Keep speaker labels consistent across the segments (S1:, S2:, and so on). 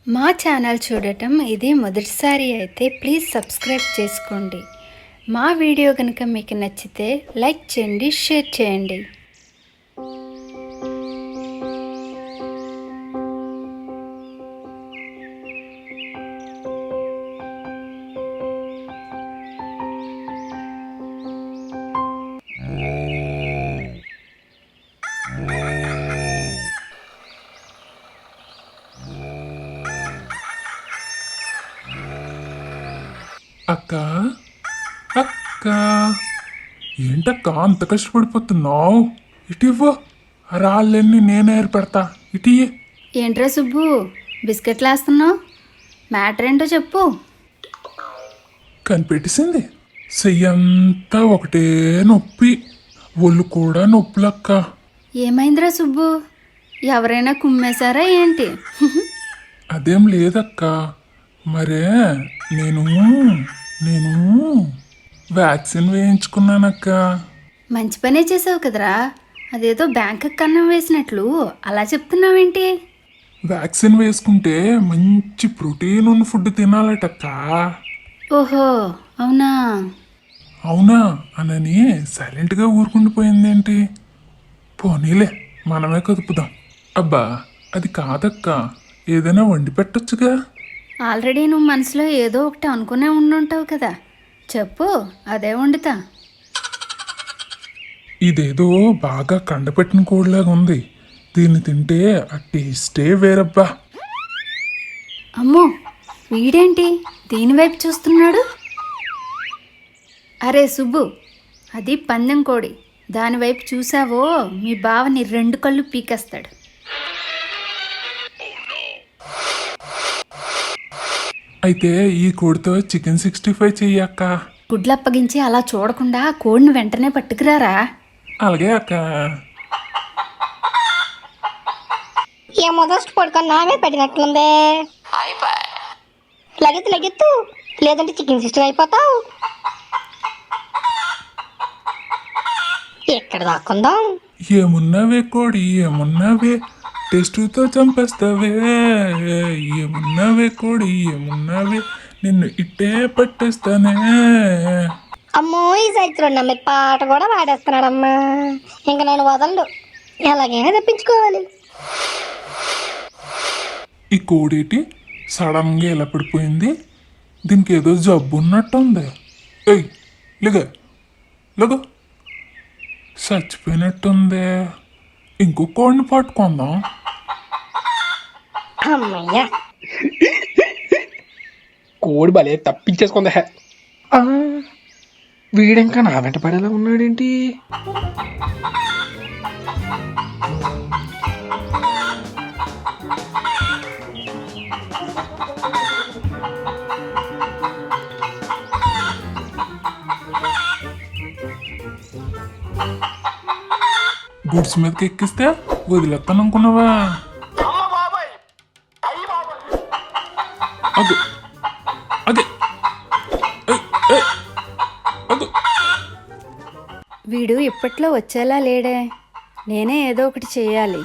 S1: మా ఛానల్ చూడటం ఇదే మొదటిసారి అయితే ప్లీజ్ సబ్స్క్రైబ్ చేసుకోండి. మా వీడియో కనుక మీకు నచ్చితే లైక్ చేయండి, షేర్ చేయండి.
S2: అక్క అక్క ఏంటక్క అంత కష్టపడిపోతున్నావు? ఇటివ్వు, రాళ్ళన్నీ నేనే ఏర్పడతా. ఇటీ
S1: ఏంట్రా సుబ్బు, బిస్కెట్లు వేస్తున్నావు? మ్యాటర్ ఏంటో చెప్పు.
S2: కనిపెట్టేసింది. చెయ్యంతా ఒకటే నొప్పి, ఒళ్ళు కూడా నొప్పులక్క.
S1: ఏమైందిరా సుబ్బు, ఎవరైనా కుమ్మేశారా ఏంటి?
S2: అదేం లేదక్క. మరే నేను నేను వ్యాక్సిన్ వేయించుకున్నానక్క.
S1: మంచి పనే చేసావు కదరా. అదేదో బ్యాంకు కన్నం వేసినట్లు అలా చెప్తున్నావేంటి?
S2: వ్యాక్సిన్ వేసుకుంటే మంచి ప్రోటీన్ ఉన్న ఫుడ్ తినాలటక్క.
S1: ఓహో, అవునా?
S2: అవునా అనని సైలెంట్గా ఊరుకుండిపోయిందేంటి? పోనీలే, మనమే కదుపుదాం. అబ్బా, అది కాదక్క, ఏదైనా వండి పెట్టొచ్చుగా.
S1: ఆల్రెడీ నువ్వు మనసులో ఏదో ఒకటి అనుకునే ఉండుంటావు కదా, చెప్పు, అదే వండుతా.
S2: ఇదేదో బాగా కండపెట్టిన కోడిలాగా ఉంది. దీన్ని తింటే ఆ టేస్టే వేరబ్బా.
S1: అమ్మో, వీడేంటి దీనివైపు చూస్తున్నాడు? అరే సుబ్బు, అది పందెం కోడి. దానివైపు చూసావో మీ బావని 2 కళ్ళు పీకేస్తాడు.
S2: అయితే ఈ కోడితో చికెన్ 65 చెయ్యక్క.
S1: గుడ్లు అప్పగించి అలా చూడకుండా కోడిని వెంటనే పట్టుకురారా.
S2: అలాగే అక్క.
S3: ఏమో దోస్ట్ పడుకొని నామే పెట్టినట్లుందే. లగెత్తు లేదంటే చికెన్ సిస్టర్ అయిపోతావు. ఎక్కడ దాక్కుందాం?
S2: ఏమున్నావే కోడి, ఏమున్నావే, టేస్టుతో చంపేస్తావే. ఏమున్నావే కోడి, ఏమున్నావే, నిన్ను ఇట్టే పట్టేస్తానే.
S3: అమ్మో, ఈ సైత్రుడు నమ్మి పాట కూడా పాడేస్తున్నాడమ్మా. ఇంకా నన్ను వదలడు, ఎలాగైనా తప్పించుకోవాలి.
S2: ఈ కోడేటి సడన్గా ఎలా పడిపోయింది? దీనికి ఏదో జబ్బు ఉన్నట్టుంది. ఏయ్, లేగా లేగో, చచ్చిపోయినట్టుంది. ఇంకో కోడిని పట్టుకుందాం.
S3: అమ్మయ్యా,
S4: కోడి భలే తప్పించేసుకుందా. వీడింకా నా వెంట పడేలా ఉన్నాడేంటి?
S2: గుడ్స్ మీదకి ఎక్కిస్తే వదిలేస్తాను అనుకున్నావా? అదు అదే అదు.
S1: వీడు ఇప్పట్లో వచ్చేలా లేడే, నేనే ఏదో ఒకటి చేయాలి.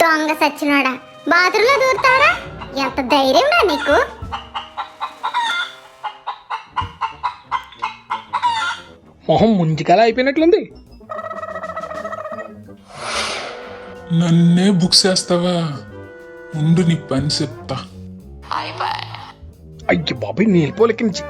S5: దొంగ సచ్చినోడా, బాత్రూంలో దూరుతాడా? ఎంత ధైర్యం నీకు?
S4: మొహం ముంజికల అయిపోయినట్లుంది.
S2: నన్నే బుక్ చేస్తావా? ముందు నీ పని చెప్తా.
S4: అయ్య బాబాయ్, నీళ్ళపోలకి నుంచి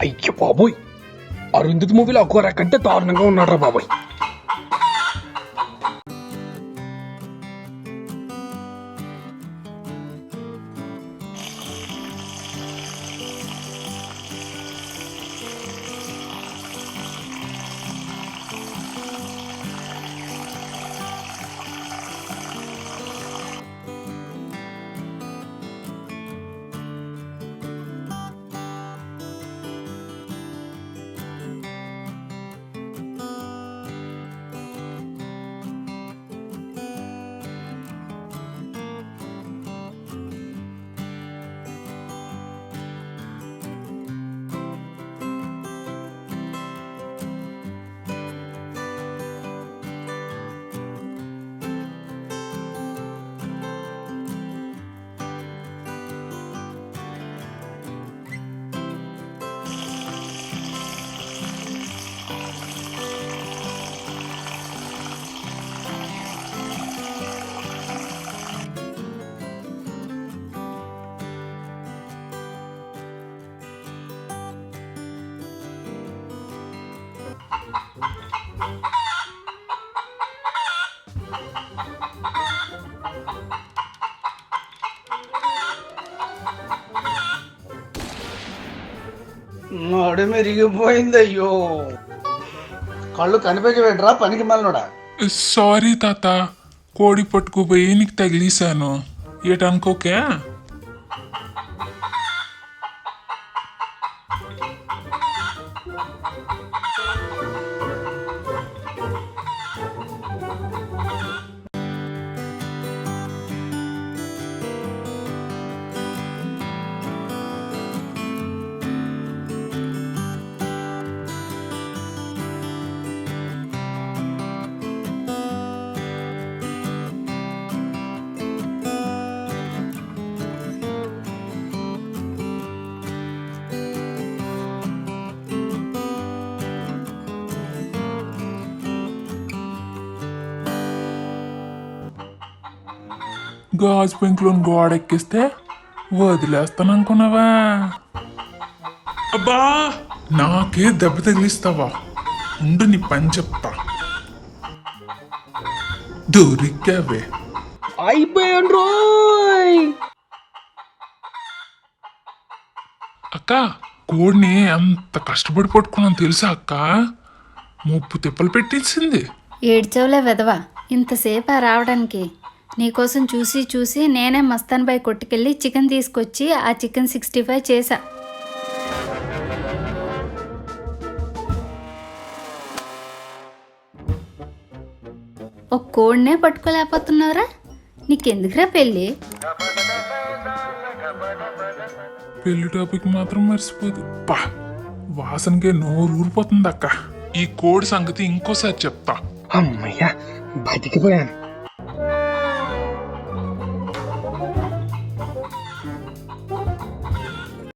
S4: అయ్య బాబోయ్, అరుంధతి మూవీలో ఒక్కో రకంటే దారుణంగా ఉన్నాడు రా బాబోయ్.
S6: నడు మెరిగిపోయింది. అయ్యో, కళ్ళు కనిపించబెట్టరా పనికి మళ్ళీ.
S2: సారీ తాత, కోడి పట్టుకుపోయి నీకు తగిలేశాను. ఏటనుకోకే. గాజు పెంకులను గోడెక్కిస్తే వదిలేస్తాను అనుకున్నావా? అబ్బా, నాకే దెబ్బ తగిలిస్తావా? ఉండు నీ పని చెప్తా. దొరికావే.
S4: అయిపోయాను రోయ్.
S2: అక్క, కోడిని ఎంత కష్టపడి పట్టుకున్నాను తెలుసా అక్క? 30 తిప్పలు పెట్టించింది.
S1: ఏడ్చవులే వెదవా, ఇంతసేపు రావడానికి. నీకోసం చూసి చూసి నేనే మస్తాన్ బాయ్ కొట్టుకెళ్ళి చికెన్ తీసుకొచ్చి ఆ చికెన్ 65 చేశా. ఒక కోడినే పట్టుకోలేకపోతున్నావురా? నీకెందుకురా పెళ్ళి?
S2: పెళ్లి టాపిక్ మాత్రం మర్చిపోదు. పా, వాసనకే నోరు ఊరిపోతుంది అక్క. ఈ కోడి సంగతి ఇంకోసారి చెప్తా.
S4: అమ్మయ్యా, బతికిపోయాను.